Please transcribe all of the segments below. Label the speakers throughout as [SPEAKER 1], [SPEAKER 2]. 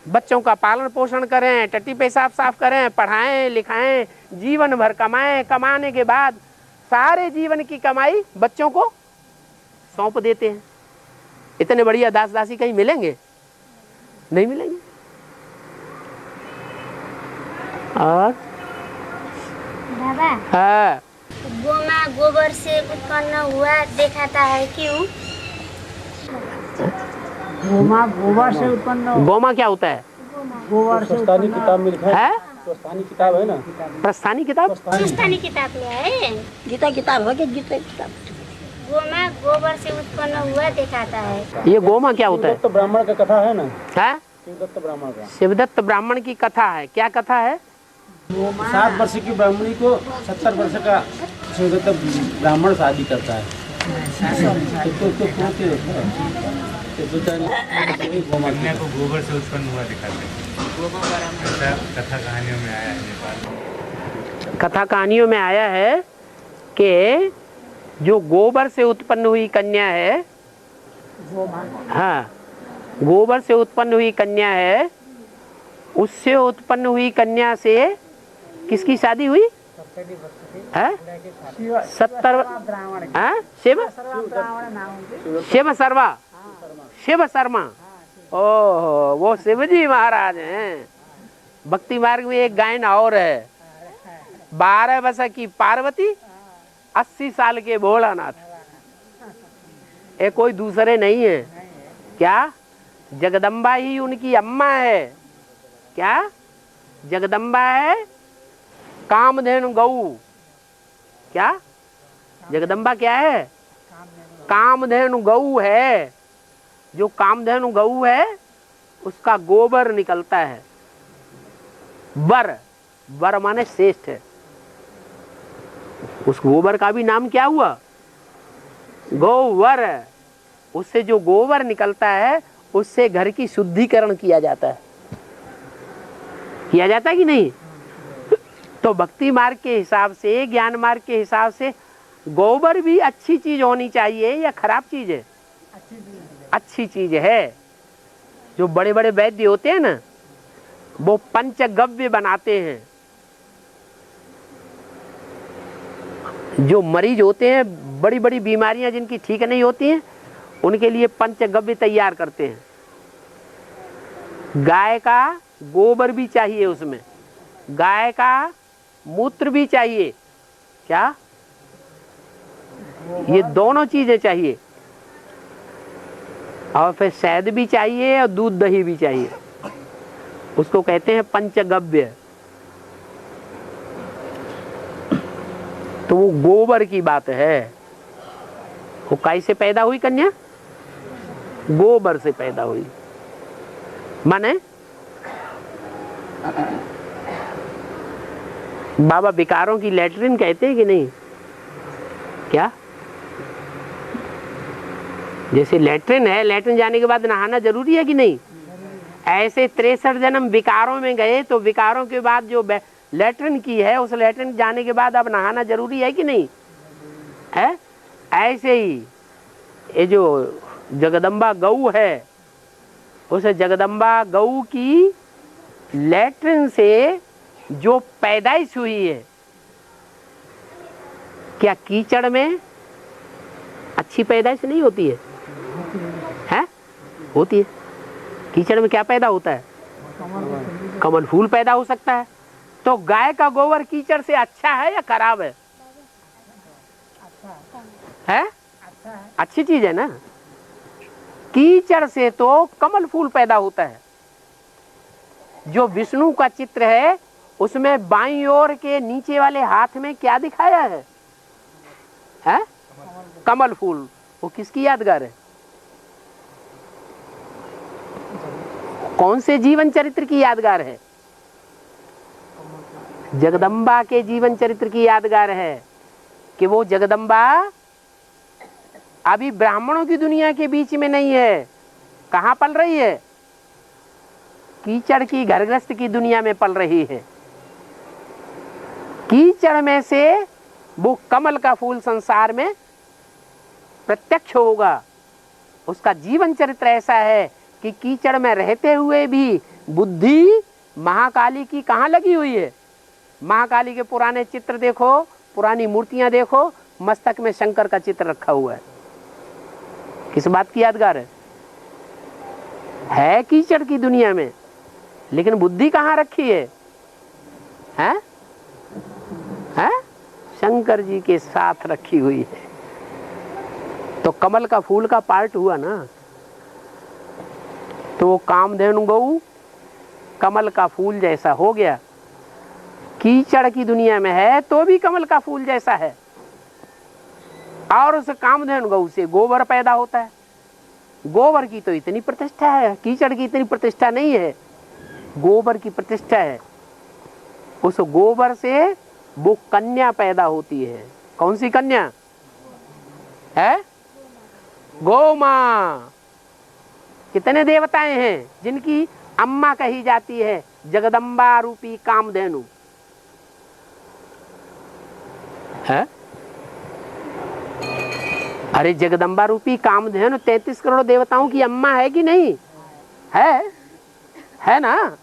[SPEAKER 1] बच्चों का पालन पोषण करें, टट्टी पेशाब साफ करें, पढ़ाएं लिखाएं, जीवन भर कमाएं, कमाने के बाद सारे जीवन की कमाई बच्चों को सौंप देते हैं। इतने बढ़िया दास दासी कहीं मिलेंगे? नहीं मिलेंगे। और
[SPEAKER 2] बाबा,
[SPEAKER 1] हाँ,
[SPEAKER 2] गोमा गोबर से उत्पन्न हुआ दिखाता है, क्यों?
[SPEAKER 3] गोमा गोबर से उत्पन्न।
[SPEAKER 1] गोमा क्या होता है?
[SPEAKER 3] गोबर से
[SPEAKER 4] प्रस्थानी किताब में लिखा
[SPEAKER 1] है?
[SPEAKER 4] प्रस्थानी किताब है ना,
[SPEAKER 1] प्रस्थानी किताब?
[SPEAKER 2] प्रस्थानी किताब में है।
[SPEAKER 3] गीता किताब है कि गीता किताब?
[SPEAKER 2] गोमा गोबर से उत्पन्न हुआ दिखाता है।
[SPEAKER 1] ये गोमा क्या होता है?
[SPEAKER 4] शिवदत्त ब्राह्मण का कथा है ना,
[SPEAKER 1] है?
[SPEAKER 4] शिवदत्त ब्राह्मण का।
[SPEAKER 1] शिवदत्त ब्राह्मण की कथा है। क्या कथा है?
[SPEAKER 4] 7 वर्ष की ब्राह्मणी को 70 वर्ष का शिवदत्त ब्राह्मण शादी करता है।
[SPEAKER 5] कन्या को गोबर से उत्पन्न हुआ दिखाते हैं। कथा कहानियों में आया है नेपाल।
[SPEAKER 1] कथा कहानियों में आया है कि जो गोबर से उत्पन्न हुई कन्या है, हाँ, गोबर से उत्पन्न हुई कन्या है, उससे उत्पन्न हुई कन्या से किसकी शादी हुई? 70 शिव शर्मा। ओह, वो शिवजी महाराज हैं। भक्ति मार्ग में एक गायन और है, 12 वर्ष की पार्वती, 80 साल के भोलानाथ। ये कोई दूसरे नहीं है। क्या? जगदम्बा ही उनकी अम्मा है। क्या? जगदम्बा है कामधेनु गौ। क्या? जगदम्बा क्या है? कामधेनु गौ है। जो कामधेनु गौ है उसका गोबर निकलता है। वर माने श्रेष्ठ है। उस गोबर का भी नाम क्या हुआ? गोवर। उससे जो गोबर निकलता है उससे घर की शुद्धिकरण किया जाता है। किया जाता है कि नहीं? तो भक्ति मार्ग के हिसाब से, ज्ञान मार्ग के हिसाब से गोबर भी अच्छी चीज होनी चाहिए या खराब चीज है? अच्छी चीज है। जो बड़े बड़े वैद्य होते हैं ना, वो पंचगव्य बनाते हैं। जो मरीज होते हैं, बड़ी बड़ी बीमारियां जिनकी ठीक नहीं होती हैं, उनके लिए पंचगव्य तैयार करते हैं। गाय का गोबर भी चाहिए, उसमें गाय का मूत्र भी चाहिए। क्या? ये दोनों चीजें चाहिए। और फिर शहद भी चाहिए और दूध दही भी चाहिए। उसको कहते हैं पंचगव्य। तो वो गोबर की बात है। वो कैसे पैदा हुई कन्या? गोबर से पैदा हुई। माने बाबा विकारों की लेटरिन कहते हैं कि नहीं? क्या? जैसे लेटरिन है, लेटरिन जाने के बाद नहाना जरूरी है कि नहीं? ऐसे 63 जन्म विकारों में गए तो विकारों के बाद जो लेटरिन की है, उस लेटरिन जाने के बाद अब नहाना जरूरी है कि नहीं है? ऐसे ही ये जो जगदम्बा गौ है, उस जगदम्बा गौ की लेटरिन से जो पैदाइश हुई है, क्या कीचड़ में अच्छी पैदाइश नहीं होती है? है? होती है। कीचड़ में क्या पैदा होता है? कमल फूल पैदा हो सकता है। तो गाय का गोबर कीचड़ से अच्छा है या खराब है? है? अच्छी चीज है ना। कीचड़ से तो कमल फूल पैदा होता है। जो विष्णु का चित्र है उसमें बाईं ओर के नीचे वाले हाथ में क्या दिखाया है? है? कमल फूल। वो किसकी यादगार है? कौन से जीवन चरित्र की यादगार है? जगदम्बा के जीवन चरित्र की यादगार है कि वो जगदम्बा अभी ब्राह्मणों की दुनिया के बीच में नहीं है। कहाँ पल रही है? कीचड़ की घरगृहस्थ की दुनिया में पल रही है। कीचड़ में से वो कमल का फूल संसार में प्रत्यक्ष होगा। उसका जीवन चरित्र ऐसा है कि कीचड़ में रहते हुए भी बुद्धि महाकाली की कहाँ लगी हुई है? महाकाली के पुराने चित्र देखो, पुरानी मूर्तियां देखो, मस्तक में शंकर का चित्र रखा हुआ है। किस बात की यादगार है कीचड़ की दुनिया में, लेकिन बुद्धि कहाँ रखी है? हैं? शंकर जी के साथ रखी हुई है। तो कमल का फूल का पार्ट हुआ ना, तो वो कामधेनु गौ कमल का फूल जैसा हो गया। कीचड़ की दुनिया में है तो भी कमल का फूल जैसा है, और उस कामधेनु गौ से गोबर पैदा होता है। गोबर की तो इतनी प्रतिष्ठा है, कीचड़ की इतनी प्रतिष्ठा नहीं है, गोबर की प्रतिष्ठा है। उस गोबर से वो कन्या पैदा होती है। कौन सी कन्या है? गौ माँ। कितने देवताएं हैं जिनकी अम्मा कही जाती है जगदम्बा रूपी कामधेनु है? अरे जगदम्बा रूपी कामधेनु 33 करोड़ देवताओं की अम्मा है कि नहीं है ना?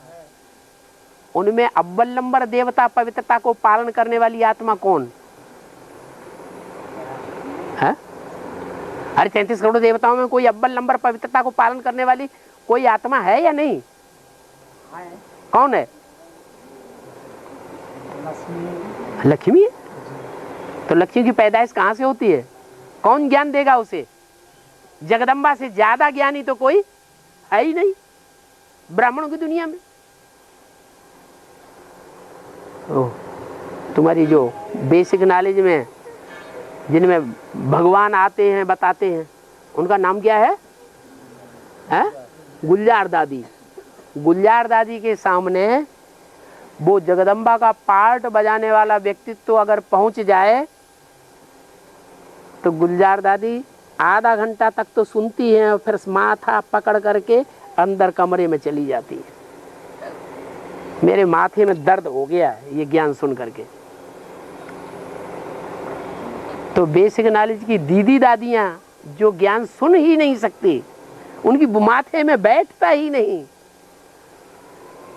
[SPEAKER 1] उनमें अव्वल नंबर देवता पवित्रता को पालन करने वाली आत्मा कौन है? अरे 33 करोड़ देवताओं में कोई अव्वल नंबर पवित्रता को पालन करने वाली कोई आत्मा है या नहीं? कौन है? लक्ष्मी है। तो लक्ष्मी की पैदाइश कहां से होती है? कौन ज्ञान देगा उसे? जगदम्बा से ज्यादा ज्ञानी तो कोई है ही नहीं ब्राह्मणों की दुनिया में। तुम्हारी जो बेसिक नॉलेज में जिनमें भगवान आते हैं बताते हैं, उनका नाम क्या है? गुलजार दादी। गुलजार दादी के सामने वो जगदम्बा का पार्ट बजाने वाला व्यक्तित्व अगर पहुंच जाए तो गुलजार दादी आधा घंटा तक तो सुनती हैं और फिर माथा पकड़ करके अंदर कमरे में चली जाती है। मेरे माथे में दर्द हो गया है ये ज्ञान सुन करके। तो बेसिक नॉलेज की दीदी दादियां जो ज्ञान सुन ही नहीं सकती, उनकी माथे में बैठता ही नहीं,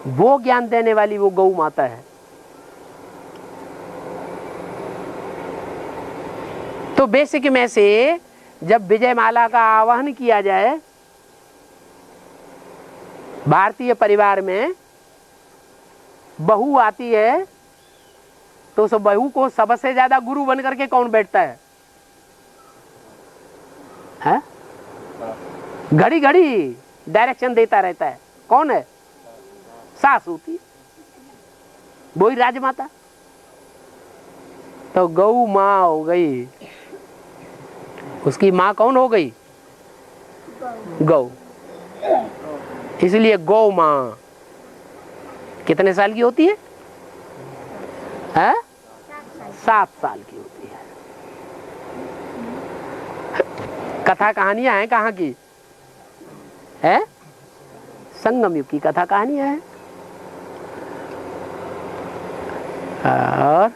[SPEAKER 1] वो ज्ञान देने वाली वो गौ माता है। तो बेसिक में से जब विजय माला का आवाहन किया जाए भारतीय परिवार में, बहू आती है तो उस बहू को सबसे ज्यादा गुरु बन करके कौन बैठता है? घड़ी घड़ी डायरेक्शन देता रहता है। कौन है? सास होती है, वही राजमाता। तो गौ माँ हो गई, उसकी माँ कौन हो गई? गौ। इसलिए गौ माँ कितने साल की होती है? 7 साल की होती है। कथा कहानियां हैं कहाँ की है? संगम युग की कथा कहानियां हैं। और